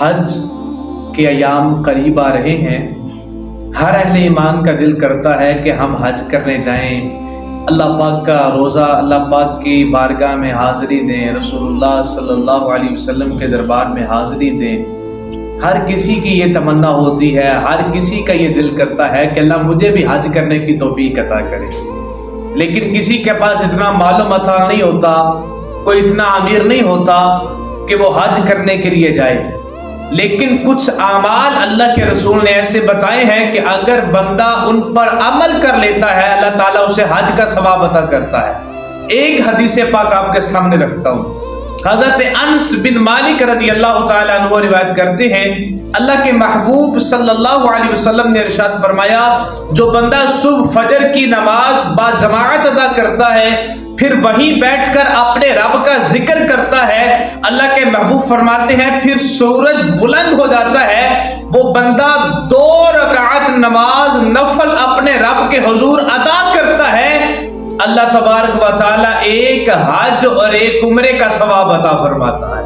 حج کے ایام قریب آ رہے ہیں۔ ہر اہل ایمان کا دل کرتا ہے کہ ہم حج کرنے جائیں، اللہ پاک کا روزہ، اللہ پاک کی بارگاہ میں حاضری دیں، رسول اللہ صلی اللہ علیہ وسلم کے دربار میں حاضری دیں۔ ہر کسی کی یہ تمنا ہوتی ہے، ہر کسی کا یہ دل کرتا ہے کہ اللہ مجھے بھی حج کرنے کی توفیق عطا کرے، لیکن کسی کے پاس اتنا مال و متاع نہیں ہوتا، کوئی اتنا امیر نہیں ہوتا کہ وہ حج کرنے کے لیے جائے۔ لیکن کچھ اعمال اللہ کے رسول نے ایسے بتائے ہیں کہ اگر بندہ ان پر عمل کر لیتا ہے اللہ تعالیٰ اسے حج کا ثواب عطا کرتا ہے۔ ایک حدیث پاک آپ کے سامنے رکھتا ہوں۔ حضرت انس بن مالک رضی اللہ تعالیٰ عنہ روایت کرتے ہیں، اللہ کے محبوب صلی اللہ علیہ وسلم نے ارشاد فرمایا، جو بندہ صبح فجر کی نماز با جماعت ادا کرتا ہے پھر وہیں بیٹھ کر اپنے رب کا ذکر کرتا ہے، اللہ کے محبوب فرماتے ہیں پھر سورج بلند ہو جاتا ہے، وہ بندہ 2 رکعت نماز نفل اپنے رب کے حضور ادا کرتا ہے، اللہ تبارک و تعالی ایک حج اور ایک عمرے کا ثواب عطا فرماتا ہے۔